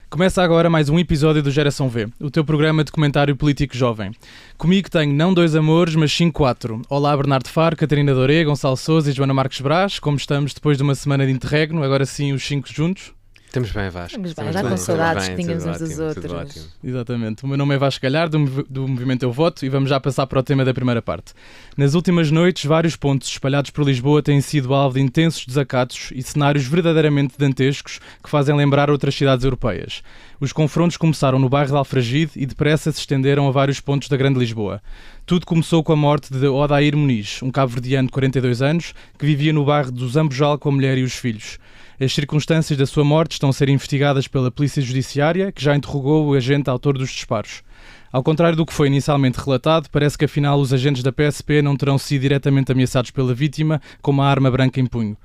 Começa agora mais um episódio do Geração V, o teu programa de comentário político jovem. Comigo tenho não 2 amores, mas 5-4. Olá Bernardo Faro, Catarina Doré, Gonçalo Sousa e Joana Marques Brás. Como estamos depois de uma semana de interregno, agora sim os 5 juntos? Estamos bem, Vasco. Estamos bem, já com saudades que tínhamos uns dos outros. Exatamente. O meu nome é Vasco Galhardo, do Movimento Eu Voto, e vamos já passar para o tema da primeira parte. Nas últimas noites, vários pontos espalhados por Lisboa têm sido alvo de intensos desacatos e cenários verdadeiramente dantescos que fazem lembrar outras cidades europeias. Os confrontos começaram no bairro de Alfragide e depressa se estenderam a vários pontos da Grande Lisboa. Tudo começou com a morte de Odair Muniz, um cabo-verdiano de 42 anos, que vivia no bairro do Zambojal com a mulher e os filhos. As circunstâncias da sua morte estão a ser investigadas pela Polícia Judiciária, que já interrogou o agente autor dos disparos. Ao contrário do que foi inicialmente relatado, parece que afinal os agentes da PSP não terão sido diretamente ameaçados pela vítima com uma arma branca em punho.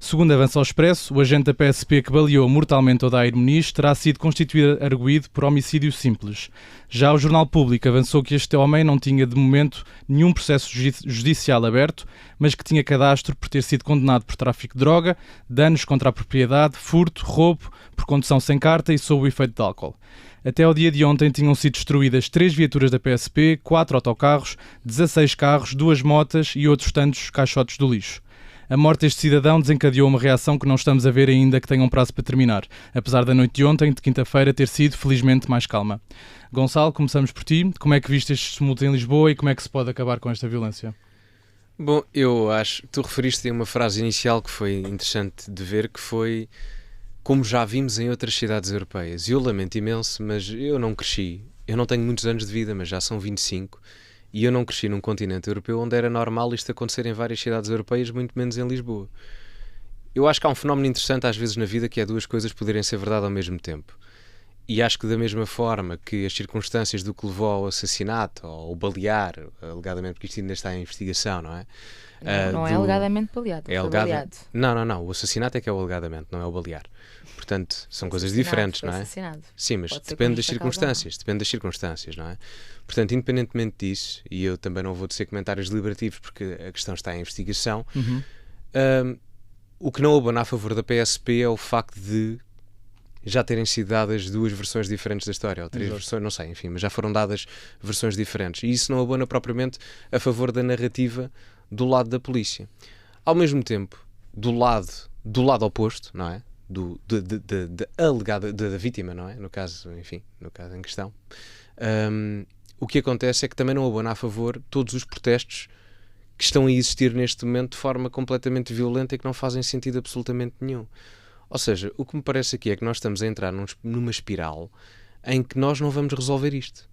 Segundo avança ao Expresso, o agente da PSP que baleou mortalmente Odair Muniz terá sido constituído arguido por homicídio simples. Já o Jornal Público avançou que este homem não tinha, de momento, nenhum processo judicial aberto, mas que tinha cadastro por ter sido condenado por tráfico de droga, danos contra a propriedade, furto, roubo, por condução sem carta e sob o efeito de álcool. Até ao dia de ontem tinham sido destruídas 3 viaturas da PSP, 4 autocarros, 16 carros, 2 motas e outros tantos caixotes do lixo. A morte deste cidadão desencadeou uma reação que não estamos a ver ainda que tenha um prazo para terminar, apesar da noite de ontem, de quinta-feira, ter sido, felizmente, mais calma. Gonçalo, começamos por ti. Como é que viste este tumulto em Lisboa e como é que se pode acabar com esta violência? Bom, eu acho... Tu referiste a uma frase inicial que foi interessante de ver, que foi como já vimos em outras cidades europeias. E eu lamento imenso, mas eu não cresci. Eu não tenho muitos anos de vida, mas já são 25. E eu não cresci num continente europeu onde era normal isto acontecer em várias cidades europeias, muito menos em Lisboa. Eu acho que há um fenómeno interessante às vezes na vida que é duas coisas poderem ser verdade ao mesmo tempo. E acho que da mesma forma que as circunstâncias do que levou ao assassinato, ou ao balear, alegadamente, porque isto ainda está em investigação, não é? Não é alegadamente baleado. É baleado. Não. O assassinato é que é o alegadamente, não é o balear. Portanto, são coisas diferentes, não é? Assassinado. Sim, mas depende das circunstâncias, não é? Portanto, independentemente disso, e eu também não vou dizer comentários deliberativos porque a questão está em investigação, o que não abona a favor da PSP é o facto de já terem sido dadas 2 versões diferentes da história, ou 3 versões, não sei, enfim, mas já foram dadas versões diferentes. E isso não abona propriamente a favor da narrativa do lado da polícia. Ao mesmo tempo, do lado oposto, não é? Da vítima, não é? No caso em questão. O que acontece é que também não abona a favor todos os protestos que estão a existir neste momento de forma completamente violenta e que não fazem sentido absolutamente nenhum. Ou seja, o que me parece aqui é que nós estamos a entrar numa espiral em que nós não vamos resolver isto.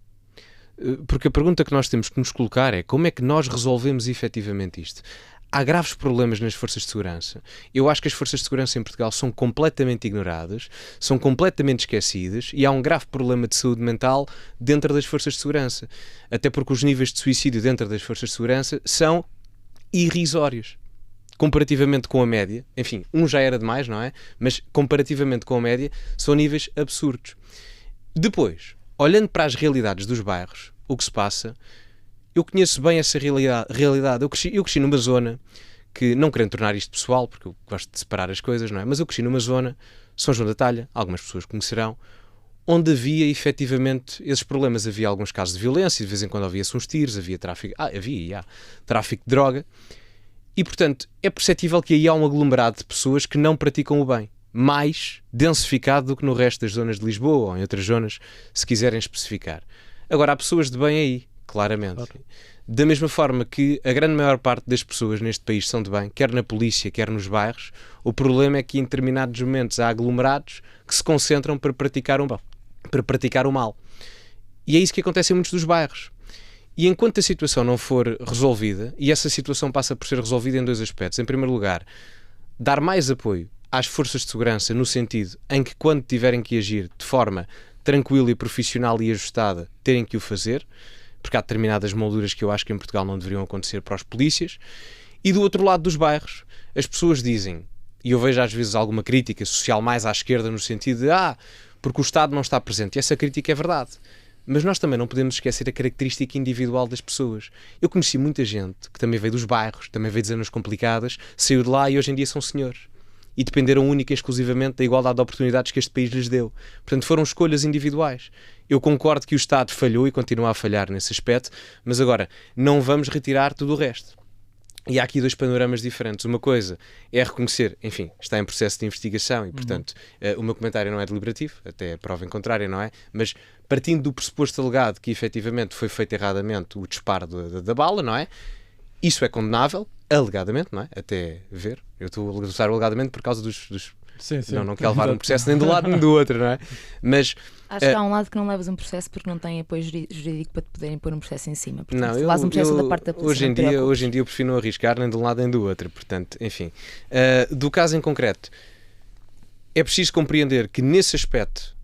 Porque a pergunta que nós temos que nos colocar é como é que nós resolvemos efetivamente isto? Há graves problemas nas forças de segurança. Eu acho que as forças de segurança em Portugal são completamente ignoradas, são completamente esquecidas e há um grave problema de saúde mental dentro das forças de segurança. Até porque os níveis de suicídio dentro das forças de segurança são irrisórios. Comparativamente com a média, enfim, já era demais, não é? Mas comparativamente com a média, são níveis absurdos. Depois, olhando para as realidades dos bairros, o que se passa... Eu conheço bem essa realidade. Eu cresci numa zona que, não querendo tornar isto pessoal, porque eu gosto de separar as coisas, não é? Mas eu cresci numa zona, São João da Talha, algumas pessoas conhecerão, onde havia efetivamente esses problemas. Havia alguns casos de violência, de vez em quando havia-se uns tiros, havia tráfico de droga. E, portanto, é perceptível que aí há um aglomerado de pessoas que não praticam o bem, mais densificado do que no resto das zonas de Lisboa ou em outras zonas, se quiserem especificar. Agora, há pessoas de bem aí, claramente. Claro. Da mesma forma que a grande maior parte das pessoas neste país são de bem, quer na polícia, quer nos bairros, o problema é que em determinados momentos há aglomerados que se concentram para praticar o mal. E é isso que acontece em muitos dos bairros. E enquanto a situação não for resolvida, e essa situação passa por ser resolvida em 2 aspectos. Em primeiro lugar, dar mais apoio às forças de segurança no sentido em que quando tiverem que agir de forma tranquila e profissional e ajustada, terem que o fazer, porque há determinadas molduras que eu acho que em Portugal não deveriam acontecer para os polícias. E do outro lado dos bairros, as pessoas dizem, e eu vejo às vezes alguma crítica social mais à esquerda no sentido de porque o Estado não está presente, e essa crítica é verdade. Mas nós também não podemos esquecer a característica individual das pessoas. Eu conheci muita gente que também veio dos bairros, também veio de zonas complicadas, saiu de lá e hoje em dia são senhores. e dependeram única e exclusivamente da igualdade de oportunidades que este país lhes deu. Portanto, foram escolhas individuais. Eu concordo que o Estado falhou e continua a falhar nesse aspecto, mas agora, não vamos retirar tudo o resto. E há aqui dois panoramas diferentes. Uma coisa é reconhecer, enfim, está em processo de investigação e, portanto, o meu comentário não é deliberativo, até a prova em contrária, não é? Mas partindo do pressuposto alegado que efetivamente foi feito erradamente o disparo da bala, não é? Isso é condenável, alegadamente, não é? Até ver. Eu estou a usar o alegadamente por causa dos... Sim. Não quero levar um processo nem do lado nem do outro, não é? Mas... Acho que há um lado que não levas um processo porque não tem apoio jurídico para te poderem pôr um processo em cima. Portanto, não, se levas um processo da parte da polícia, hoje em dia eu prefiro não arriscar nem de um lado nem do outro. Portanto, enfim. Do caso em concreto, é preciso compreender que nesse aspecto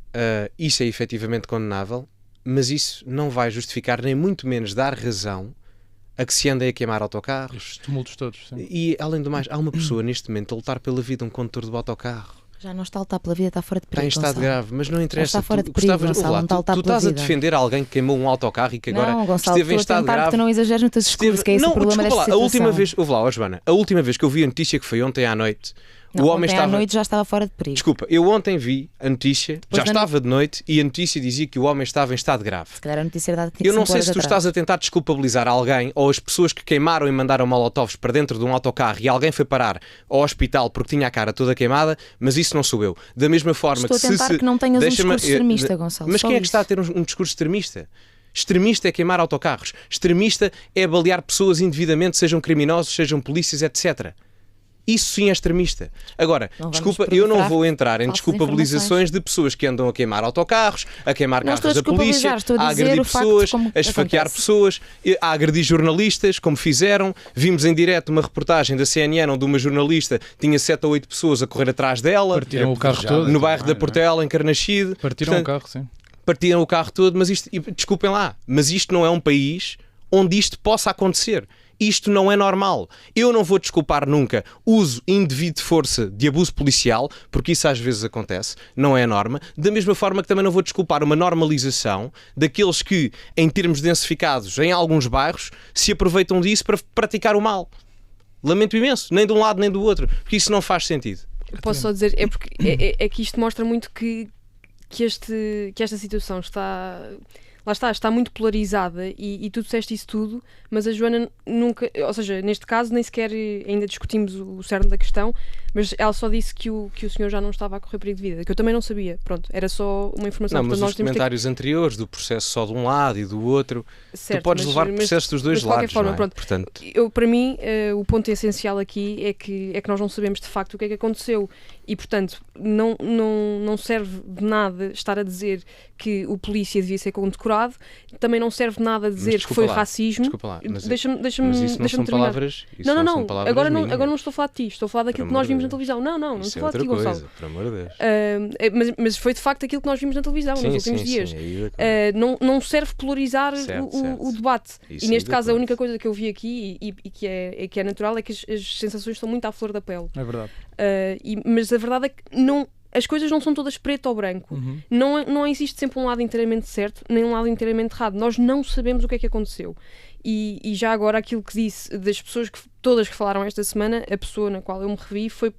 isso é efetivamente condenável, mas isso não vai justificar nem muito menos dar razão a que se anda a queimar autocarros. Os tumultos todos, sim. E, além do mais, há uma pessoa neste momento a lutar pela vida, um condutor do autocarro. Já não está a lutar pela vida, está fora de perigo. Está em estado grave, mas não interessa. Está fora de perigo, Gonçalo, tu estás a defender alguém que queimou um autocarro e que agora não, Gonçalo, esteve em estado grave. Que tu não exageres no teu discurso, que é esse o problema desta situação. A última vez, Joana, a última vez que eu vi a notícia, que foi ontem à noite, o homem estava... à noite já estava fora de perigo. Desculpa, eu ontem vi a notícia, estava de noite, e a notícia dizia que o homem estava em estado grave. Se calhar a notícia era dada eu não sei se tu estás a tentar desculpabilizar alguém ou as pessoas que queimaram e mandaram molotovs para dentro de um autocarro e alguém foi parar ao hospital porque tinha a cara toda queimada, mas isso não sou eu. Da mesma forma que tentar que não tenhas um discurso extremista, Gonçalo. Mas quem é que está a ter um discurso extremista? Extremista é queimar autocarros. Extremista é balear pessoas indevidamente, sejam criminosos, sejam polícias, etc. Isso sim é extremista. Agora, desculpa, eu não vou entrar em desculpabilizações de pessoas que andam a queimar autocarros, a queimar carros da polícia, a agredir pessoas, a esfaquear pessoas, a agredir jornalistas, como fizeram. Vimos em direto uma reportagem da CNN onde uma jornalista tinha 7 ou 8 pessoas a correr atrás dela. Partiram o carro todo. No bairro da Portela, em Carnaxide. Partiram o carro, sim. Partiram o carro todo, mas isto, desculpem lá, mas isto não é um país onde isto possa acontecer. Isto não é normal. Eu não vou desculpar nunca uso indevido de força de abuso policial, porque isso às vezes acontece, não é a norma. Da mesma forma que também não vou desculpar uma normalização daqueles que, em termos densificados em alguns bairros, se aproveitam disso para praticar o mal. Lamento imenso, nem de um lado nem do outro, porque isso não faz sentido. Eu posso só dizer, é que isto mostra muito que esta situação está... Lá está muito polarizada e tu disseste isso tudo, mas a Joana nunca, ou seja, neste caso nem sequer ainda discutimos o cerne da questão, mas ela só disse que o senhor já não estava a correr perigo de vida, que eu também não sabia, pronto, era só uma informação. Não, mas os comentários anteriores do processo só de um lado e do outro, certo, tu podes levar processos dos dois lados, forma, não é? Pronto, portanto... Para mim, o ponto essencial aqui é que nós não sabemos de facto o que é que aconteceu e, portanto, não serve de nada estar a dizer que o polícia devia ser condecorado, também não serve de nada dizer que foi racismo. Desculpa lá, mas deixa-me isso não são terminar. Palavras, não, agora não estou a falar de ti, estou a falar daquilo que nós vimos na televisão. Não estou a falar de ti, Gonçalo. Por amor de Deus. Mas foi de facto aquilo que nós vimos na televisão nos últimos dias. Não serve polarizar o debate. Isso, e neste caso a única coisa que eu vi aqui e que é natural é que as sensações estão muito à flor da pele. É verdade. Mas a verdade é que as coisas não são todas preto ou branco. Uhum. Não existe sempre um lado inteiramente certo, nem um lado inteiramente errado. Nós não sabemos o que é que aconteceu. E já agora aquilo que disse das pessoas todas que falaram esta semana, a pessoa na qual eu me revi foi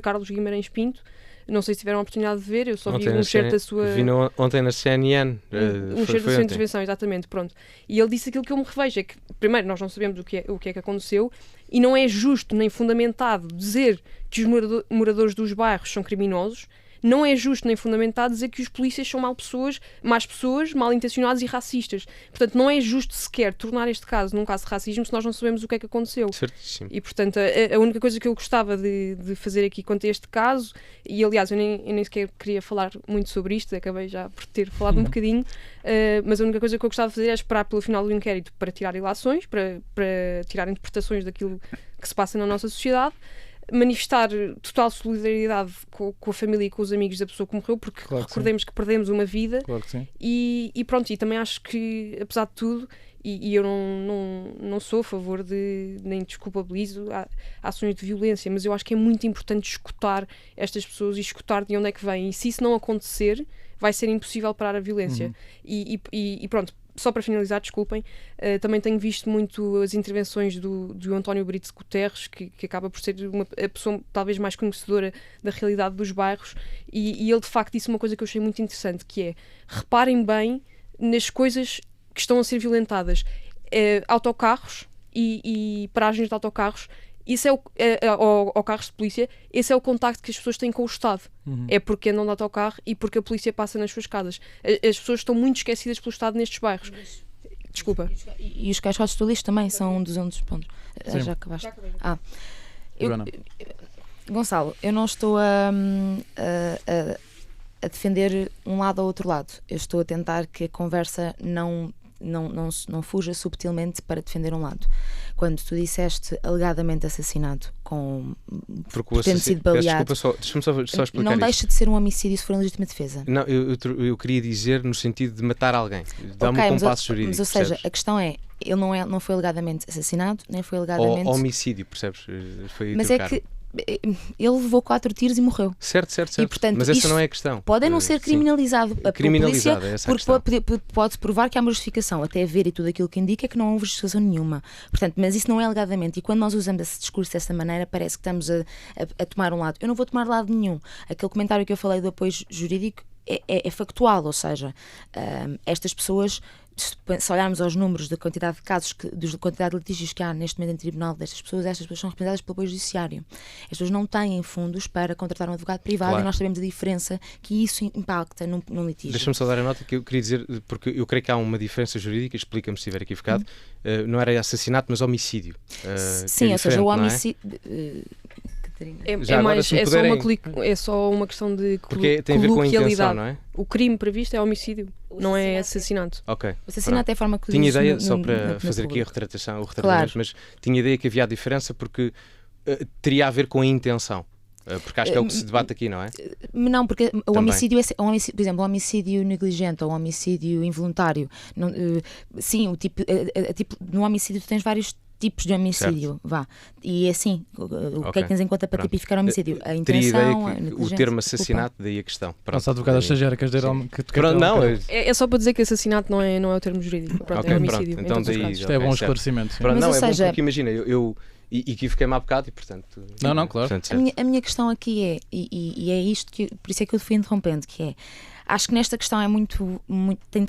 Carlos Guimarães Pinto. Não sei se tiveram a oportunidade de ver, eu só vi um certo da sua... Vi ontem na CNN. Certo da sua intervenção, exatamente, pronto. E ele disse aquilo que eu me revejo, é que, primeiro, nós não sabemos o que é que aconteceu e não é justo nem fundamentado dizer que os moradores dos bairros são criminosos, não é justo nem fundamentado dizer que os polícias são más pessoas, mal intencionadas e racistas. Portanto, não é justo sequer tornar este caso num caso de racismo se nós não sabemos o que é que aconteceu. Certíssimo. E, portanto, a única coisa que eu gostava de fazer aqui quanto a este caso, e aliás, eu nem sequer queria falar muito sobre isto, acabei já por ter falado um bocadinho, mas a única coisa que eu gostava de fazer é esperar pelo final do inquérito para tirar ilações, para tirar interpretações daquilo que se passa na nossa sociedade, manifestar total solidariedade com a família e com os amigos da pessoa que morreu, porque recordemos que perdemos uma vida. Claro que sim. E pronto, e também acho que, apesar de tudo, e eu não sou a favor nem desculpabilizo ações de violência, mas eu acho que é muito importante escutar estas pessoas e escutar de onde é que vêm. E se isso não acontecer, vai ser impossível parar a violência. E pronto, só para finalizar, desculpem, também tenho visto muito as intervenções do António Brito Guterres, que acaba por ser a pessoa talvez mais conhecedora da realidade dos bairros, e ele de facto disse uma coisa que eu achei muito interessante, que é, reparem bem nas coisas que estão a ser violentadas. Autocarros e paragens de autocarros, isso ou carros de polícia, esse é o contacto que as pessoas têm com o Estado. É porque andam de autocarro e porque a polícia passa nas suas casas. As pessoas estão muito esquecidas pelo Estado nestes bairros. Desculpa. E os caixotes do lixo também são um dos pontos. Já acabaste? Gonçalo, eu não estou a defender um lado ou outro lado. Eu estou a tentar que a conversa não fuja subtilmente para defender um lado. Quando tu disseste alegadamente assassinado com tendo sido baleado, deixa-me só explicar não deixa de ser um homicídio se for em legítima defesa. Não, eu queria dizer no sentido de matar alguém. Dá-me um compasso jurídico. Mas, ou seja, percebes? A questão é, ele não foi alegadamente assassinado, nem foi alegadamente... Ou homicídio, percebes? Foi mas é que ele levou 4 tiros e morreu. Certo. E, portanto, mas essa não é a questão. Pode não ser criminalizado pela polícia, porque pode-se provar que há uma justificação, até ver e tudo aquilo que indica que não houve justificação nenhuma. Portanto, mas isso não é alegadamente. E quando nós usamos esse discurso dessa maneira, parece que estamos a tomar um lado. Eu não vou tomar lado nenhum. Aquele comentário que eu falei do apoio jurídico é factual, ou seja, estas pessoas... Se olharmos aos números da quantidade de casos, da quantidade de litígios que há neste momento em tribunal destas pessoas, estas pessoas são representadas pelo apoio judiciário. As pessoas não têm fundos para contratar um advogado privado, claro. E nós sabemos a diferença que isso impacta num litígio. Deixa-me só dar a nota que eu queria dizer, porque eu creio que há uma diferença jurídica, explica-me se estiver equivocado, não era assassinato, mas homicídio. Sim, ou seja, o homicídio... É só uma questão de porque tem a ver com a intenção, não é? O crime previsto é homicídio, não é assassinato. Ok. O assassinato é a forma que tinha ideia, só para fazer aqui a retratação, claro. Mas tinha ideia que havia a diferença porque teria a ver com a intenção. Porque acho que é o que se debate aqui, não é? Não, porque o homicídio, por exemplo, o homicídio negligente ou o homicídio involuntário. Sim, no homicídio tu tens vários tipos de homicídio, vá. E é assim, o que é que tens em conta para tipificar o homicídio? A intenção, a o termo assassinato, daí a questão. Nossa advogada estagiária, queres dizer não, é só para dizer que assassinato não é o termo jurídico. Pronto, é homicídio. Então daí, isto é bom esclarecimento. Mas, não, é bom porque imagina, eu equivoquei-me há bocado e portanto... Não, claro. A minha questão aqui é, e é isto, por isso é que eu fui interrompendo, que é, acho que nesta questão é muito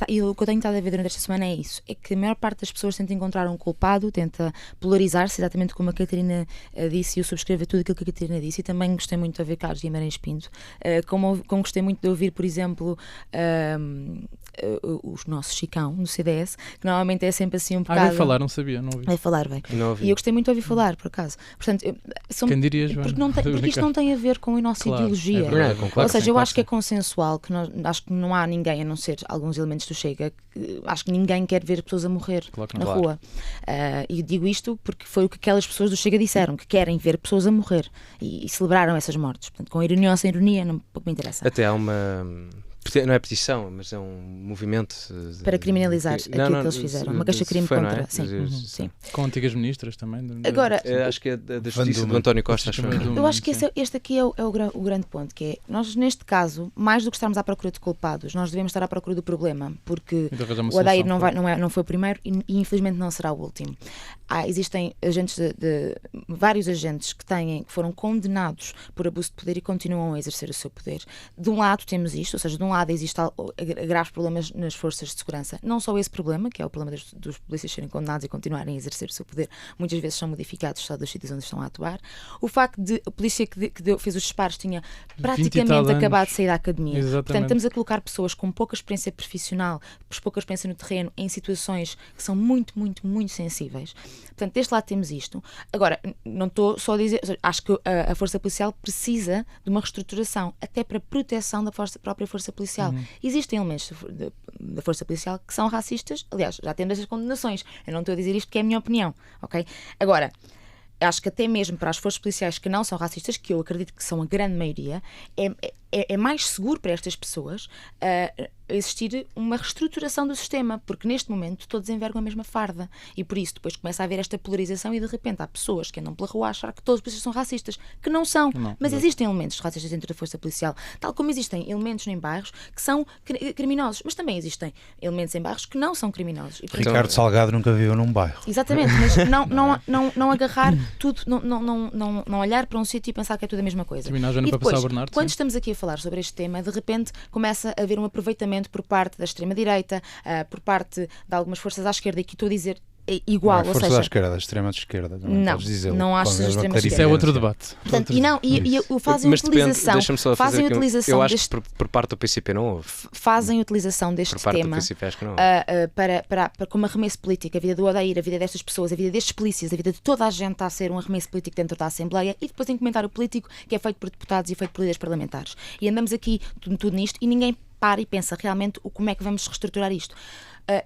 e o que eu tenho estado a ver durante esta semana é isso, é que a maior parte das pessoas tenta encontrar um culpado, tenta polarizar-se, exatamente como a Catarina disse, e eu subscrevo tudo aquilo que a Catarina disse, e também gostei muito de ouvir Carlos Guimarães Pinto, como gostei muito de ouvir, por exemplo, o nosso Chicão, no CDS, que normalmente é sempre assim um bocado... Vai falar, não sabia, não ouvi. Vai falar, bem. E eu gostei muito de ouvir falar, por acaso. Portanto, quem dirias, porque isto não tem a ver com a nossa ideologia. Ou seja, eu acho que é consensual, que acho que não há ninguém, a não ser alguns elementos do Chega, acho que ninguém quer ver pessoas a morrer na rua. E digo isto porque foi o que aquelas pessoas do Chega disseram, que querem ver pessoas a morrer e celebraram essas mortes. Portanto, com ironia ou sem ironia, não me interessa. Até há uma... Não é petição, mas é um movimento... para criminalizar aquilo que eles fizeram. Uma queixa-crime contra... É? Sim. Com antigas ministras também. Agora... acho que é da Justiça do António Costa. Eu acho que este aqui é o grande ponto, que é, nós neste caso, mais do que estarmos à procura de culpados, nós devemos estar à procura do problema, porque o Adair não foi o primeiro e infelizmente não será o último. Existem agentes vários agentes que foram condenados por abuso de poder e continuam a exercer o seu poder. De um lado temos isto, ou seja, de um lado existem graves problemas nas forças de segurança. Não só esse problema, que é o problema dos polícias serem condenados e continuarem a exercer o seu poder, muitas vezes são modificados só dos sítios onde estão a atuar. O facto de a polícia que fez os disparos tinha praticamente acabado de sair da academia. Exatamente. Portanto, estamos a colocar pessoas com pouca experiência profissional, pouca experiência no terreno, em situações que são muito, muito, muito sensíveis. Portanto, deste lado temos isto. Agora, não estou só a dizer, acho que a Força Policial precisa de uma reestruturação, até para proteção da própria Força Policial. Existem elementos da Força Policial que são racistas, aliás, já temos essas condenações. Eu não estou a dizer isto porque é a minha opinião, ok? Agora, acho que até mesmo para as forças policiais que não são racistas, que eu acredito que são a grande maioria, é mais seguro para estas pessoas existir uma reestruturação do sistema, porque neste momento todos envergam a mesma farda e por isso depois começa a haver esta polarização e de repente há pessoas que andam pela rua a achar que todos os polícias são racistas, que não são, mas existem elementos racistas dentro da força policial, tal como existem elementos em bairros que são criminosos, mas também existem elementos em bairros que não são criminosos. E, portanto, Ricardo Salgado nunca viveu num bairro. Exatamente, mas não agarrar tudo, não olhar para um sítio e pensar que é tudo a mesma coisa. E depois, quando estamos aqui a falar sobre este tema, de repente começa a haver um aproveitamento por parte da extrema-direita, por parte de algumas forças à esquerda, e que estou a dizer igual, não é força da esquerda, da extrema-esquerda. Não acho que extrema-esquerda. Isso é outro debate. Portanto, fazem utilização. Deixa-me só fazer eu acho que por parte do PCP não houve. Fazem utilização deste tema do PCP, acho que não para como arremesso político. A vida do Odair, a vida destas pessoas, a vida destes polícias, a vida de toda a gente está a ser um arremesso político dentro da Assembleia e depois em comentário político que é feito por deputados e feito por líderes parlamentares. E andamos aqui tudo nisto e ninguém para e pensa realmente como é que vamos reestruturar isto.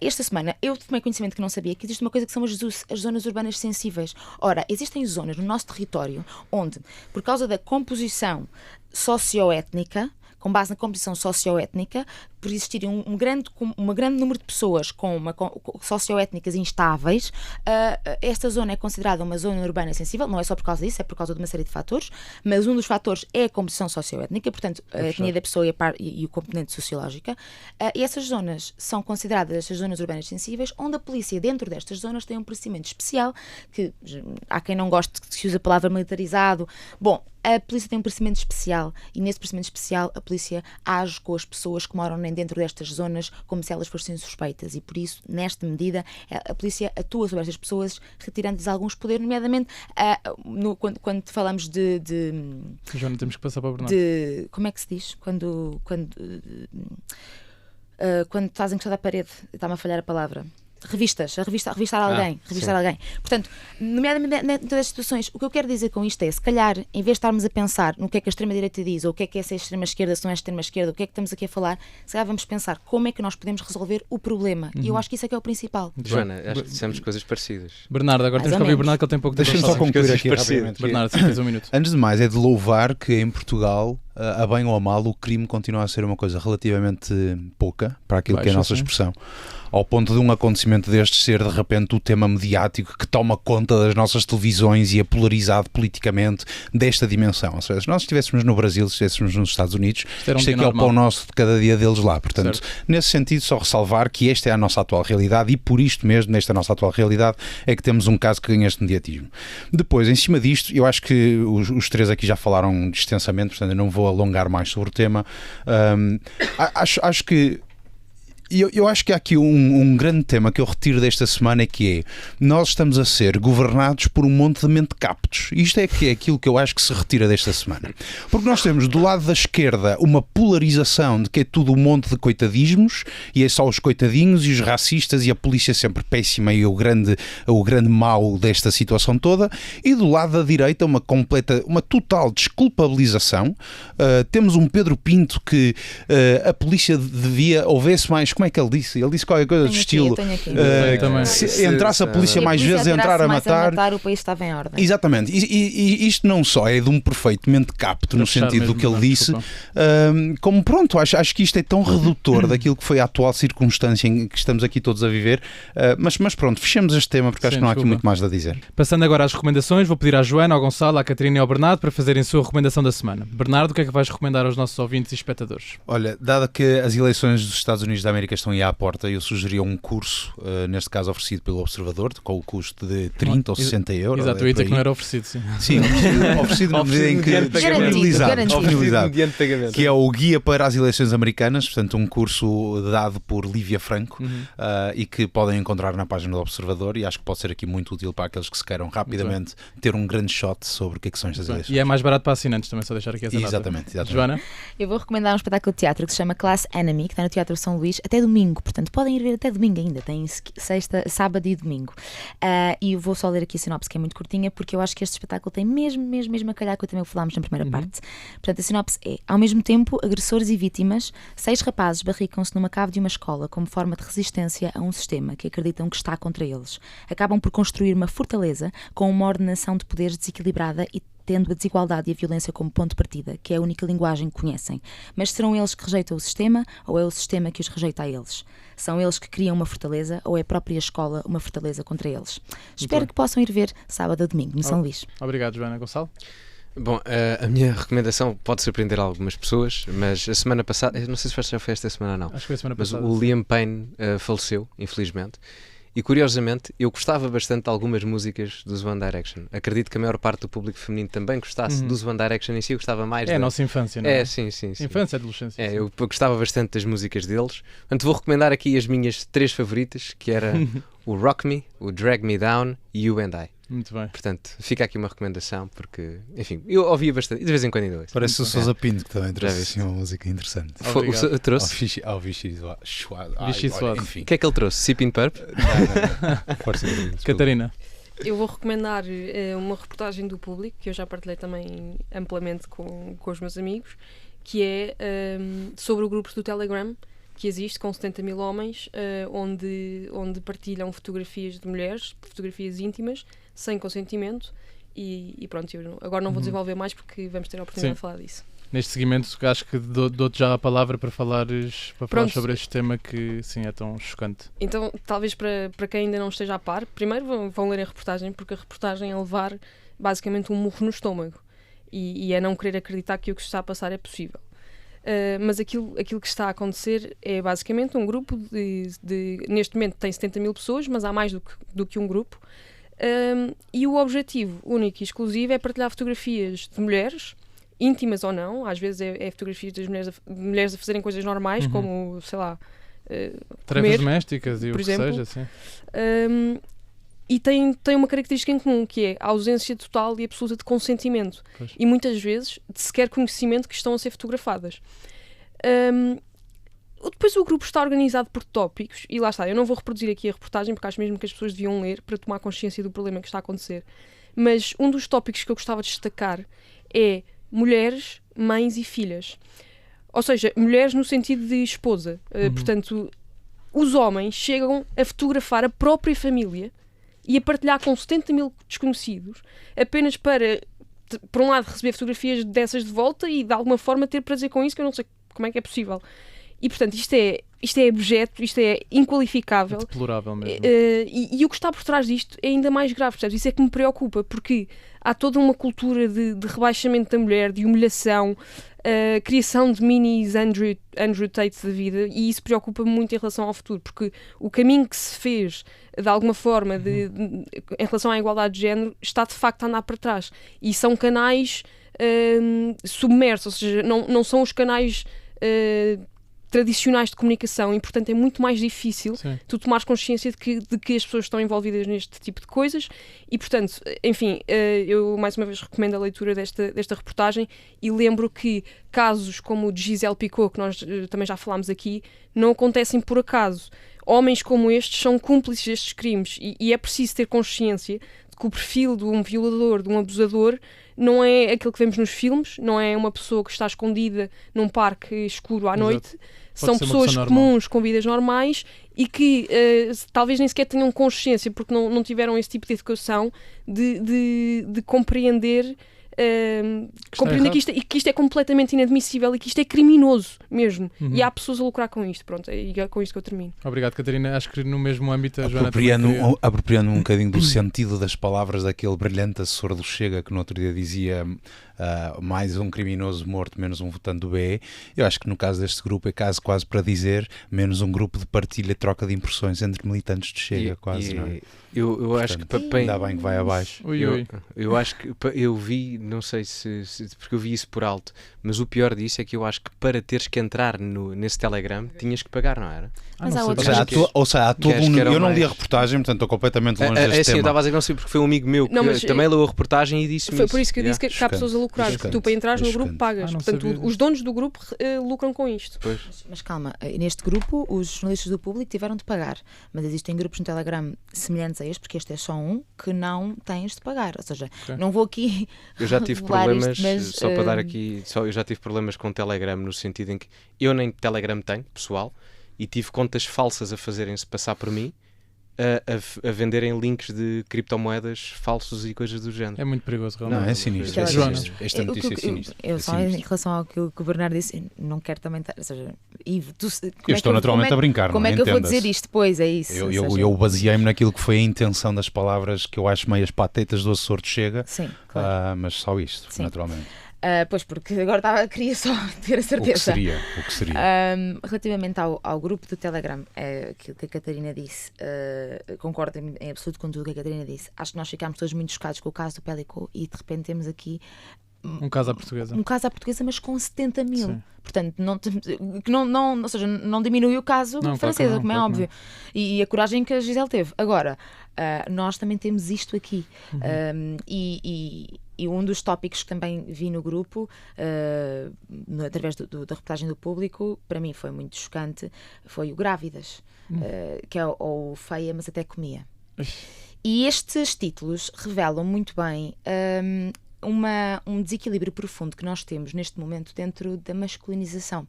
Esta semana eu tomei conhecimento que não sabia que existe uma coisa que são as zonas urbanas sensíveis. Ora, existem zonas no nosso território onde, por causa da composição socioétnica, com base na composição socioétnica, por existirem um grande número de pessoas socioétnicas instáveis, esta zona é considerada uma zona urbana sensível, não é só por causa disso, é por causa de uma série de fatores, mas um dos fatores é a composição socioétnica, portanto, a etnia da pessoa e o componente sociológica, e essas zonas são consideradas estas zonas urbanas sensíveis, onde a polícia dentro destas zonas tem um procedimento especial, que há quem não goste que se use a palavra militarizado. Bom, a polícia tem um procedimento especial e nesse procedimento especial a polícia age com as pessoas que moram dentro destas zonas como se elas fossem suspeitas e por isso, nesta medida, a polícia atua sobre estas pessoas retirando-lhes alguns poderes, nomeadamente quando falamos de Joana, temos que passar para o Bernardo. Como é que se diz? Quando estás encostado à parede, está-me a falhar a palavra. Revistar alguém. Portanto, nomeadamente em todas as situações, o que eu quero dizer com isto é, se calhar, em vez de estarmos a pensar no que é que a extrema-direita diz, ou o que é ser extrema-esquerda, se não é extrema-esquerda, o que é que estamos aqui a falar, se calhar vamos pensar como é que nós podemos resolver o problema. E eu acho que isso é que é o principal. Joana, acho que dissemos coisas parecidas. Bernardo, agora temos que ouvir o Bernardo, que ele tem pouco tempo. Deixa-me só concluir aqui rapidamente. Bernardo, tens um minuto. Antes de mais, é de louvar que em Portugal, a bem ou a mal, o crime continua a ser uma coisa relativamente pouca para aquilo que é a nossa expressão. Ao ponto de um acontecimento destes ser de repente o tema mediático que toma conta das nossas televisões e é polarizado politicamente desta dimensão. Ou seja, se nós estivéssemos no Brasil, se estivéssemos nos Estados Unidos, isto aqui é o pão nosso de cada dia deles lá. Portanto, nesse sentido, só ressalvar que esta é a nossa atual realidade e por isto mesmo, nesta nossa atual realidade, é que temos um caso que ganha este mediatismo. Depois, em cima disto, eu acho que os três aqui já falaram extensamente, portanto eu não vou alongar mais sobre o tema. Acho que eu acho que há aqui um grande tema que eu retiro desta semana, que é, nós estamos a ser governados por um monte de mentecaptos. Isto é que é aquilo que eu acho que se retira desta semana. Porque nós temos do lado da esquerda uma polarização de que é tudo um monte de coitadismos e é só os coitadinhos e os racistas e a polícia sempre péssima e o grande mau desta situação toda, e do lado da direita uma total desculpabilização. Temos um Pedro Pinto que a polícia houvesse mais. Como é que ele disse? Ele disse qualquer coisa do estilo se entrasse a polícia mais vezes a entrar a matar, o país estava em ordem. Exatamente. E isto não só é de um perfeito mentecapto no sentido do que ele disse, como pronto, acho que isto é tão redutor daquilo que foi a atual circunstância em que estamos aqui todos a viver, mas pronto, fechemos este tema porque acho que não há aqui muito mais a dizer. Passando agora às recomendações, vou pedir à Joana, ao Gonçalo, à Catarina e ao Bernardo para fazerem a sua recomendação da semana. Bernardo, o que é que vais recomendar aos nossos ouvintes e espectadores? Olha, dado que as eleições dos Estados Unidos da América estão aí à porta, eu sugeria um curso, neste caso oferecido pelo Observador, com o custo de 30 ou 60 euros. Exato, eu ia dizer que não era oferecido, sim. Sim, oferecido na medida em que disponibilizado, que é o Guia para as Eleições Americanas, portanto um curso dado por Lívia Franco, e que podem encontrar na página do Observador, e acho que pode ser aqui muito útil para aqueles que se queiram rapidamente ter um grande shot sobre o que são estas eleições. E é mais barato para assinantes, também só deixar aqui essa nota. Exatamente. Joana? Eu vou recomendar um espetáculo de teatro que se chama Class Enemy, que está no Teatro São Luís até domingo, portanto podem ir ver até domingo ainda, tem sexta, sábado e domingo. E eu vou só ler aqui a sinopse, que é muito curtinha, porque eu acho que este espetáculo tem mesmo a calhar com o tema que falámos na primeira parte. Portanto, a sinopse é: ao mesmo tempo, agressores e vítimas, 6 rapazes barricam-se numa cave de uma escola como forma de resistência a um sistema que acreditam que está contra eles. Acabam por construir uma fortaleza com uma ordenação de poderes desequilibrada e tendo a desigualdade e a violência como ponto de partida, que é a única linguagem que conhecem. Mas serão eles que rejeitam o sistema ou é o sistema que os rejeita a eles? São eles que criam uma fortaleza ou é a própria escola uma fortaleza contra eles? Espero que possam ir ver sábado ou domingo no São Luís. Obrigado, Joana. Gonçalo? Bom, a minha recomendação pode surpreender algumas pessoas, mas a semana passada, não sei se já foi esta semana ou não, acho que foi a semana mas passada, o Liam Payne faleceu, infelizmente. E curiosamente, eu gostava bastante de algumas músicas dos One Direction. Acredito que a maior parte do público feminino também gostasse dos One Direction em si. Eu gostava mais a nossa infância, não é? Sim. Infância e adolescência. Eu gostava bastante das músicas deles. Portanto, vou recomendar aqui as minhas 3 favoritas, que era o Rock Me, o Drag Me Down e You and I. Muito bem. Portanto, fica aqui uma recomendação, porque, enfim, eu ouvia bastante, e de vez em quando ainda ouço. Parece o Sousa Pinto, que também trouxe assim uma música interessante. Trouxe? Ao Vichy Suado. O que é que ele trouxe? Sipping Purp? Não. Força. Catarina? Eu vou recomendar uma reportagem do Público, que eu já partilhei também amplamente com os meus amigos, que é sobre o grupo do Telegram, que existe com 70 mil homens, onde partilham fotografias de mulheres, fotografias íntimas, sem consentimento, e pronto, eu agora não vou desenvolver mais porque vamos ter a oportunidade de falar disso. Neste seguimento, acho que dou-te já a palavra para falar sobre este tema que, sim, é tão chocante. Então, talvez para quem ainda não esteja a par, primeiro vão ler a reportagem, porque a reportagem é levar basicamente um murro no estômago e é não querer acreditar que o que se está a passar é possível. Mas aquilo que está a acontecer é basicamente um grupo neste momento tem 70 mil pessoas, mas há mais do que um grupo, e o objetivo único e exclusivo é partilhar fotografias de mulheres, íntimas ou não, às vezes é fotografias das mulheres a fazerem coisas normais, como, sei lá, tarefas comer, domésticas e o que seja, sim. E tem uma característica em comum, que é a ausência total e absoluta de consentimento. Pois. E muitas vezes de sequer conhecimento que estão a ser fotografadas. Depois o grupo está organizado por tópicos, e lá está, eu não vou reproduzir aqui a reportagem porque acho mesmo que as pessoas deviam ler para tomar consciência do problema que está a acontecer. Mas um dos tópicos que eu gostava de destacar é mulheres, mães e filhas. Ou seja, mulheres no sentido de esposa. Portanto, os homens chegam a fotografar a própria família e a partilhar com 70 mil desconhecidos apenas para, por um lado, receber fotografias dessas de volta e de alguma forma ter prazer com isso, que eu não sei como é que é possível. E portanto isto é abjeto, isto é inqualificável. É deplorável mesmo. E o que está por trás disto é ainda mais grave, percebes? Isso é que me preocupa, porque há toda uma cultura de rebaixamento da mulher, de humilhação, criação de minis Andrew Tate da vida, e isso preocupa-me muito em relação ao futuro, porque o caminho que se fez de alguma forma em relação à igualdade de género está de facto a andar para trás, e são canais submersos, ou seja, não são os canais tradicionais de comunicação, e portanto é muito mais difícil tu tomares consciência de que as pessoas estão envolvidas neste tipo de coisas, e portanto, enfim, eu mais uma vez recomendo a leitura desta reportagem, e lembro que casos como o de Gisele Picot, que nós também já falámos aqui, não acontecem por acaso. Homens como estes são cúmplices destes crimes, e é preciso ter consciência de que o perfil de um violador, de um abusador, não é aquilo que vemos nos filmes, não é uma pessoa que está escondida num parque escuro à noite. São pessoas comuns, com vidas normais, e que talvez nem sequer tenham consciência, porque não tiveram esse tipo de educação, de compreender que isto é completamente inadmissível e que isto é criminoso mesmo. E há pessoas a lucrar com isto. Pronto, e é com isto que eu termino. Obrigado, Catarina. Acho que no mesmo âmbito a Joana apropriando um bocadinho do sentido das palavras daquele brilhante assessor do Chega que no outro dia dizia mais um criminoso morto, menos um votante do BE. Eu acho que no caso deste grupo é caso quase para dizer menos um grupo de partilha e troca de impressões entre militantes de Chega, quase, não é? Eu acho que ainda bem que vai abaixo. Eu acho que eu vi, não sei se porque eu vi isso por alto, mas o pior disso é que eu acho que para teres que entrar nesse Telegram tinhas que pagar, não era? Mas há outros. Há todo eu não li a reportagem, portanto estou completamente longe deste tema. Eu estava a dizer que não sei, porque foi um amigo meu que também leu a reportagem e disse-me isso. Foi por isso que eu disse que há pessoas a lucrar, porque tu para entrares no grupo pagas. Portanto, os donos do grupo lucram com isto. Mas calma, neste grupo os jornalistas do Público tiveram de pagar, mas existem grupos no Telegram semelhantes a este, porque este é só um, que não tens de pagar. Ou seja, não vou aqui. Eu já tive problemas, só para dar aqui, eu já tive problemas com o Telegram, no sentido em que eu nem Telegram tenho, pessoal, e tive contas falsas a fazerem-se passar por mim, a venderem links de criptomoedas falsos e coisas do género. É muito perigoso, realmente. Não, é sinistro. Esta notícia é sinistra. Eu só em relação ao que o Bernardo disse, não quero também estar, ou seja, Ivo, eu estou naturalmente a brincar. Como é que eu vou dizer isto depois? É isso. Eu baseei-me naquilo que foi a intenção das palavras que eu acho meias patetas do assessor de Chega. Sim, claro. Mas só isto, sim. Naturalmente. Pois, porque agora queria só ter a certeza. O que seria? Relativamente ao grupo do Telegram, aquilo que a Catarina disse, concordo em absoluto com tudo o que a Catarina disse. Acho que nós ficámos todos muito chocados com o caso do Pellico e de repente temos aqui um caso à portuguesa. Um caso à portuguesa, mas com 70 mil. Sim. Portanto, ou seja, não diminui o caso francês, como é óbvio. E a coragem que a Gisele teve. Agora, nós também temos isto aqui. E um dos tópicos que também vi no grupo, através da reportagem do Público, para mim foi muito chocante, foi o Grávidas, que é o feia, mas até comia. E estes títulos revelam muito bem um desequilíbrio profundo que nós temos neste momento dentro da masculinização.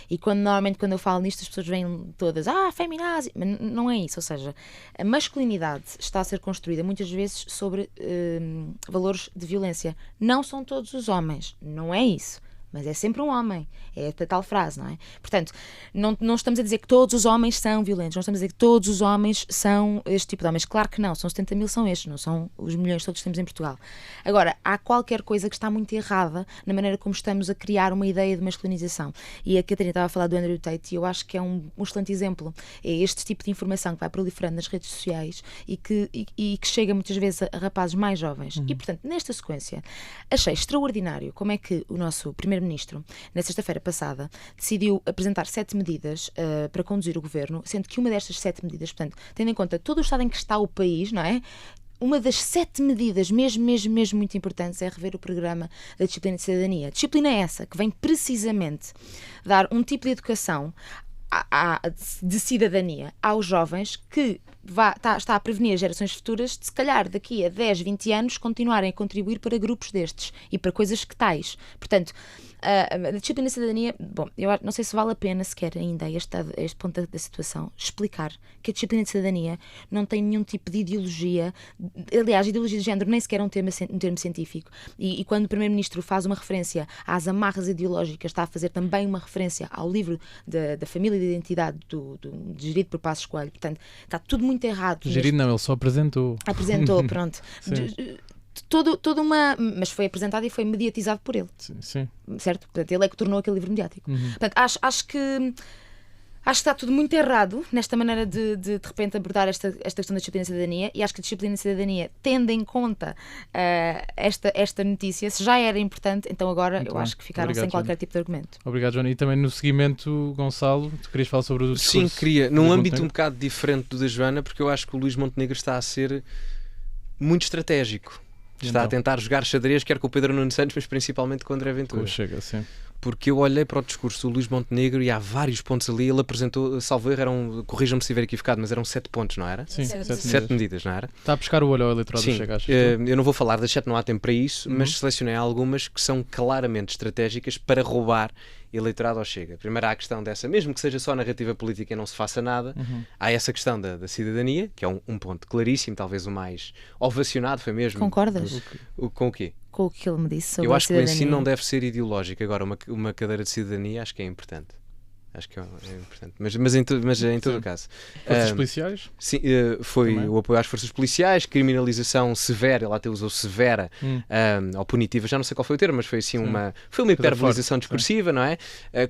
E normalmente quando eu falo nisto as pessoas vêm todas, feminazi, mas não é isso, ou seja, a masculinidade está a ser construída muitas vezes sobre valores de violência. Não são todos os homens, não é isso. Mas é sempre um homem, é a tal frase, não é? Portanto, não estamos a dizer que todos os homens são violentos, não estamos a dizer que todos os homens são este tipo de homens. Claro que não, são 70 mil, são estes, não são os milhões todos que temos em Portugal. Agora, há qualquer coisa que está muito errada na maneira como estamos a criar uma ideia de masculinização. E a Catarina estava a falar do Andrew Tate e eu acho que é um excelente exemplo. É este tipo de informação que vai proliferando nas redes sociais e que chega muitas vezes a rapazes mais jovens. E, portanto, nesta sequência, achei extraordinário como é que o nosso primeiro-ministro, na sexta-feira passada, decidiu apresentar 7 medidas para conduzir o governo, sendo que uma destas 7 medidas, portanto, tendo em conta todo o estado em que está o país, não é? Uma das 7 medidas mesmo muito importantes é rever o programa da disciplina de cidadania. A disciplina é essa, que vem precisamente dar um tipo de educação de cidadania aos jovens que está a prevenir as gerações futuras de, se calhar, daqui a 10, 20 anos, continuarem a contribuir para grupos destes e para coisas que tais. Portanto, a disciplina de cidadania, bom, eu não sei se vale a pena sequer ainda a este ponto da situação explicar que a disciplina de cidadania não tem nenhum tipo de ideologia. Aliás, ideologia de género nem sequer é um termo científico. E quando o Primeiro-Ministro faz uma referência às amarras ideológicas, está a fazer também uma referência ao livro da família de identidade gerido por Passos Coelho. Portanto, está tudo muito errado. Gerido não, ele só apresentou. Apresentou, pronto. Mas foi apresentado e foi mediatizado por ele. Sim. Certo? Portanto, ele é que tornou aquele livro mediático. Portanto, acho que está tudo muito errado nesta maneira de repente abordar esta questão da disciplina de cidadania, e acho que a disciplina de cidadania, tendo em conta esta notícia, se já era importante, então agora muito eu bem. Acho que ficaram sem qualquer tipo de argumento. Obrigado, Joana. E também no seguimento, Gonçalo, tu querias falar sobre o discurso? Sim, queria. Num âmbito um bocado diferente do da Joana, porque eu acho que o Luís Montenegro está a ser muito estratégico. Está a tentar jogar xadrez, quer com o Pedro Nuno Santos, mas principalmente com o André Ventura. Chega, sim. Porque eu olhei para o discurso do Luís Montenegro e há vários pontos ali. Ele apresentou, salvo erro, corrijam-me se estiver equivocado, mas eram 7 pontos, não era? Sim, 7 medidas, não era? Está a pescar o olho ao eleitorado do Chega, eu não vou falar das 7, não há tempo para isso, mas selecionei algumas que são claramente estratégicas para roubar eleitorado ao Chega. Primeiro há a questão dessa, mesmo que seja só narrativa política e não se faça nada, há essa questão da cidadania, que é um ponto claríssimo, talvez o mais ovacionado, foi mesmo. Concordas? Com o quê? Com o que ele me disse sobre eu acho a cidadania. Que o ensino não deve ser ideológico. Agora, uma cadeira de cidadania acho que é importante. Acho que é importante. Mas em todo o caso. Forças policiais? Sim, foi também o apoio às forças policiais, criminalização severa, ele até usou severa, ou punitiva, já não sei qual foi o termo, mas foi assim foi uma hiperbolização discursiva, não é?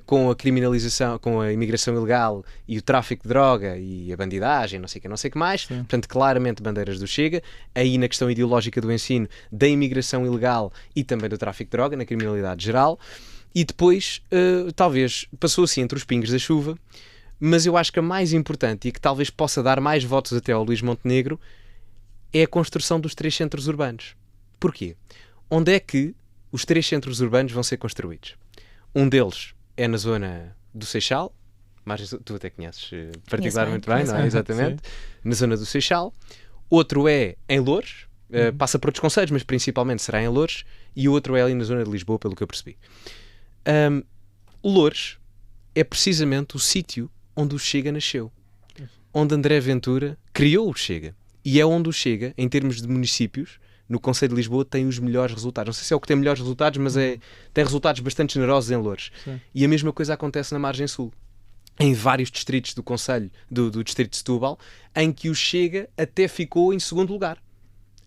Com a criminalização, com a imigração ilegal e o tráfico de droga e a bandidagem, não sei o que mais. Sim. Portanto, claramente bandeiras do Chega. Aí na questão ideológica do ensino, da imigração ilegal e também do tráfico de droga, na criminalidade geral. E depois, talvez, passou assim entre os pingos da chuva, mas eu acho que a mais importante e que talvez possa dar mais votos até ao Luís Montenegro é a construção dos 3 centros urbanos. Porquê? Onde é que os 3 centros urbanos vão ser construídos? Um deles é na zona do Seixal, mas tu até conheces particularmente bem, não é? Exatamente. Sim. Na zona do Seixal. Outro é em Loures, passa por outros concelhos, mas principalmente será em Loures. E o outro é ali na zona de Lisboa, pelo que eu percebi. Loures é precisamente o sítio onde o Chega nasceu. onde André Ventura criou o Chega. E é onde o Chega, em termos de municípios, no Concelho de Lisboa, tem os melhores resultados. Não sei se é o que tem melhores resultados, mas tem resultados bastante generosos em Loures. Sim. E a mesma coisa acontece na Margem Sul. Em vários distritos do Concelho, do distrito de Setúbal, em que o Chega até ficou em segundo lugar.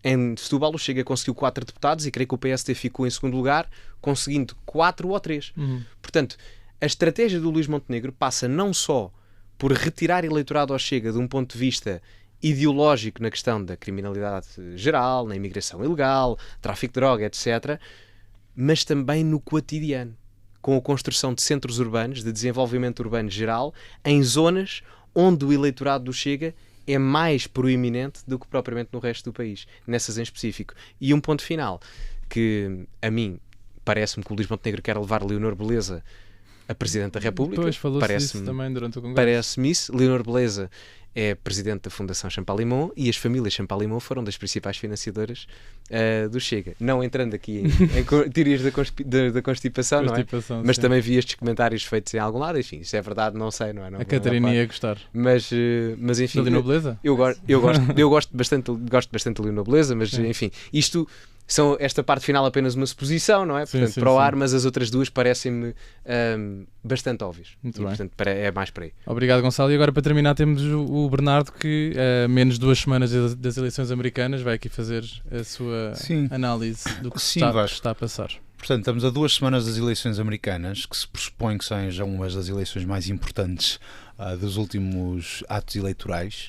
Em Setúbal, o Chega conseguiu 4 deputados e creio que o PSD ficou em segundo lugar, conseguindo 4 ou 3. Portanto, a estratégia do Luís Montenegro passa não só por retirar eleitorado ao Chega de um ponto de vista ideológico na questão da criminalidade geral, na imigração ilegal, tráfico de droga, etc., mas também no cotidiano, com a construção de centros urbanos, de desenvolvimento urbano geral, em zonas onde o eleitorado do Chega é mais proeminente do que propriamente no resto do país, nessas em específico. E um ponto final, que a mim parece-me que o Luís Montenegro quer levar Leonor Beleza a Presidente da República. Pois, falou-se disso também durante o Congresso. Parece-me isso. Leonor Beleza é Presidente da Fundação Champalimau e as famílias Champalimau foram das principais financiadoras do Chega. Não entrando aqui em teorias da constipação, não é? Mas também vi estes comentários feitos em algum lado. Enfim, se é verdade, não sei, não é? Não, a Catarina ia gostar. Mas enfim... Leonor Beleza? Eu gosto bastante de Leonor Beleza, mas enfim, isto... Esta parte final apenas uma suposição, não é? Portanto, para o ar, mas as outras duas parecem-me bastante óbvias. Muito e, bem. Portanto, é mais para aí. Obrigado, Gonçalo. E agora, para terminar, temos o Bernardo, que menos 2 semanas das eleições americanas vai aqui fazer a sua análise do que está a passar. Portanto, estamos a 2 semanas das eleições americanas, que se pressupõe que sejam umas das eleições mais importantes dos últimos atos eleitorais.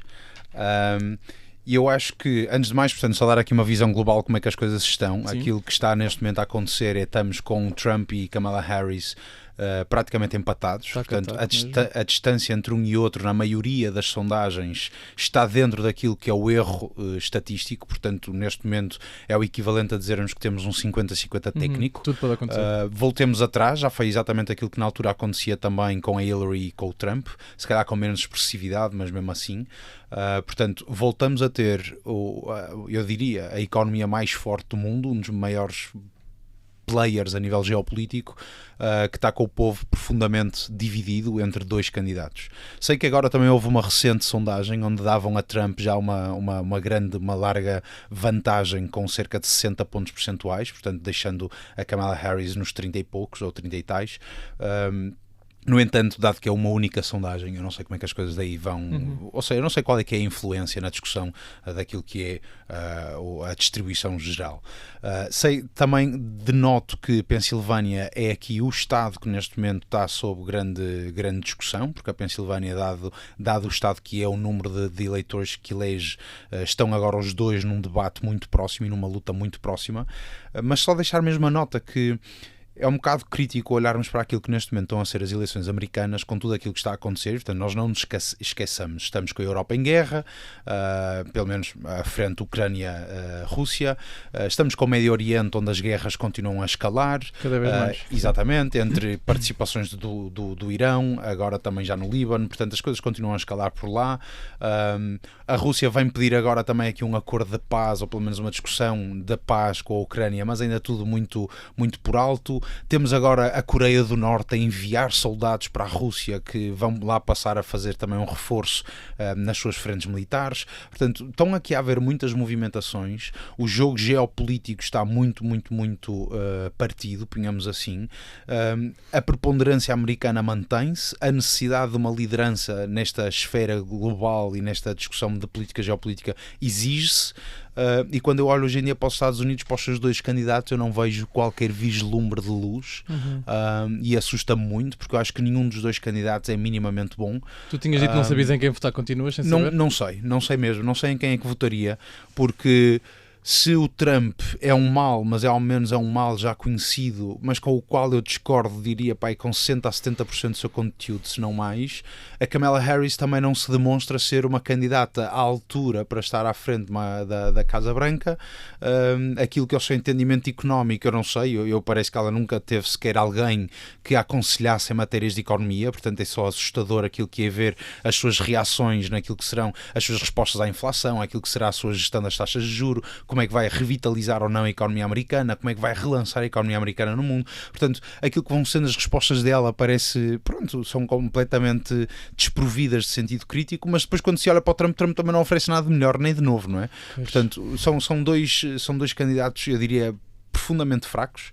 E eu acho que, antes de mais, portanto, só dar aqui uma visão global de como é que as coisas estão. Sim. Aquilo que está neste momento a acontecer estamos com Trump e Kamala Harris praticamente empatados. Portanto, a distância entre um e outro, na maioria das sondagens, está dentro daquilo que é o erro estatístico. Portanto, neste momento é o equivalente a dizermos que temos um 50-50 técnico. Tudo pode acontecer. Voltemos atrás, já foi exatamente aquilo que na altura acontecia também com a Hillary e com o Trump, se calhar com menos expressividade, mas mesmo assim. Portanto, voltamos a ter, eu diria, a economia mais forte do mundo, um dos maiores players a nível geopolítico, que está com o povo profundamente dividido entre 2 candidatos. Sei que agora também houve uma recente sondagem onde davam a Trump já uma larga vantagem com cerca de 60 pontos percentuais, portanto deixando a Kamala Harris nos 30 e poucos ou 30 e tais. No entanto, dado que é uma única sondagem, eu não sei como é que as coisas daí vão... Ou seja, eu não sei qual é que é a influência na discussão daquilo que é a distribuição geral. Sei também, denoto que Pensilvânia é aqui o estado que neste momento está sob grande discussão, porque a Pensilvânia, dado o estado que é o número de eleitores que elege, estão agora os dois num debate muito próximo e numa luta muito próxima. Mas só deixar mesmo a nota que é um bocado crítico olharmos para aquilo que neste momento estão a ser as eleições americanas, com tudo aquilo que está a acontecer. Portanto, nós não nos esqueçamos, estamos com a Europa em guerra, pelo menos à frente Ucrânia-Rússia, estamos com o Médio Oriente, onde as guerras continuam a escalar. Cada vez mais. Exatamente, entre participações do Irão, agora também já no Líbano, portanto as coisas continuam a escalar por lá. A Rússia vem pedir agora também aqui um acordo de paz, ou pelo menos uma discussão de paz com a Ucrânia, mas ainda tudo muito, muito por alto. Temos agora a Coreia do Norte a enviar soldados para a Rússia que vão lá passar a fazer também um reforço nas suas frentes militares. Portanto, estão aqui a haver muitas movimentações. O jogo geopolítico está muito, muito, muito partido, ponhamos assim. A preponderância americana mantém-se. A necessidade de uma liderança nesta esfera global e nesta discussão de política geopolítica exige-se. E quando eu olho hoje em dia para os Estados Unidos, para os seus 2 candidatos, eu não vejo qualquer vislumbre de luz. E assusta-me muito, porque eu acho que nenhum dos 2 candidatos é minimamente bom. Tu tinhas dito que não sabias em quem votar, continuas sem saber? Não sei mesmo, não sei em quem é que votaria, porque se o Trump é um mal, mas ao menos é um mal já conhecido, mas com o qual eu discordo, diria, com 60% a 70% do seu conteúdo, se não mais, a Kamala Harris também não se demonstra ser uma candidata à altura para estar à frente da Casa Branca. Aquilo que é o seu entendimento económico, eu não sei, eu parece que ela nunca teve sequer alguém que a aconselhasse em matérias de economia, portanto é só assustador aquilo que é ver as suas reações naquilo que serão as suas respostas à inflação, aquilo que será a sua gestão das taxas de juros, como como é que vai revitalizar ou não a economia americana, como é que vai relançar a economia americana no mundo. Portanto, aquilo que vão sendo as respostas dela parece, pronto, são completamente desprovidas de sentido crítico, mas depois quando se olha para o Trump também não oferece nada de melhor nem de novo, não é? Portanto, são dois candidatos, eu diria, profundamente fracos.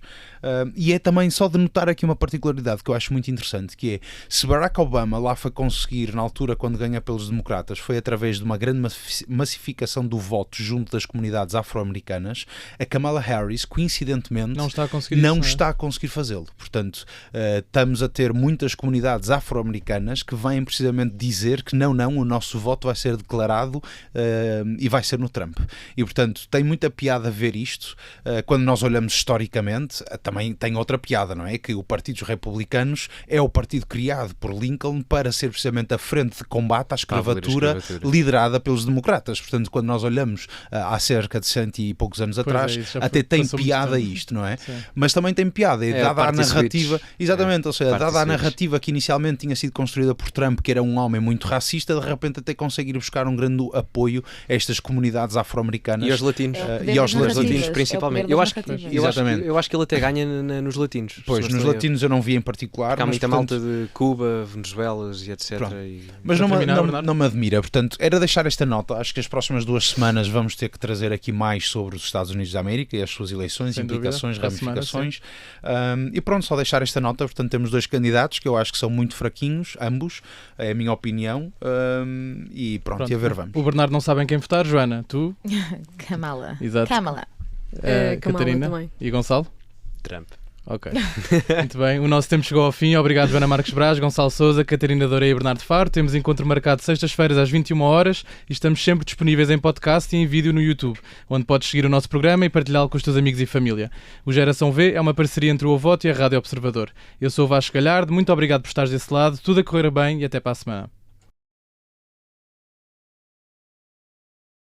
E é também só de notar aqui uma particularidade que eu acho muito interessante, que é, se Barack Obama lá foi conseguir, na altura quando ganha pelos democratas, foi através de uma grande massificação do voto junto das comunidades afro-americanas, a Kamala Harris, coincidentemente, não está a conseguir fazê-lo. Portanto, estamos a ter muitas comunidades afro-americanas que vêm precisamente dizer que não, o nosso voto vai ser declarado e vai ser no Trump. E, portanto, tem muita piada ver isto. Quando nós olhamos historicamente, também tem outra piada, não é? Que o Partido dos Republicanos é o partido criado por Lincoln para ser precisamente a frente de combate à escravatura liderada pelos democratas. Portanto, quando nós olhamos há cerca de 100 e poucos anos atrás, até tem piada isto, não é? Sim. Mas também tem piada, dada a narrativa, exatamente, ou seja, dada a narrativa que inicialmente tinha sido construída por Trump, que era um homem muito racista, de repente até consegue ir buscar um grande apoio a estas comunidades afro-americanas. E aos latinos. E aos latinos principalmente. Eu acho que ele até ganha nos latinos. Pois, nos latinos eu não vi em particular. Porque há muita malta de Cuba, Venezuelas e etc. Mas não me admira. Portanto, era deixar esta nota. Acho que as próximas 2 semanas vamos ter que trazer aqui mais sobre os Estados Unidos da América e as suas eleições, implicações, ramificações. E pronto, só deixar esta nota. Portanto, temos 2 candidatos que eu acho que são muito fraquinhos, ambos, é a minha opinião. E pronto, e a ver, vamos. O Bernardo não sabe em quem votar, Joana. Tu? Kamala. Exato. Kamala. Catarina também. E Gonçalo? Trump. Ok. Muito bem. O nosso tempo chegou ao fim. Obrigado, Joana Marques Braz, Gonçalo Sousa, Catarina Doreia e Bernardo Faro. Temos encontro marcado sextas-feiras às 21 horas e estamos sempre disponíveis em podcast e em vídeo no YouTube, onde podes seguir o nosso programa e partilhá-lo com os teus amigos e família. O Geração V é uma parceria entre o O Voto e a Rádio Observador. Eu sou o Vasco Galhardo. Muito obrigado por estares desse lado. Tudo a correr bem e até para a semana.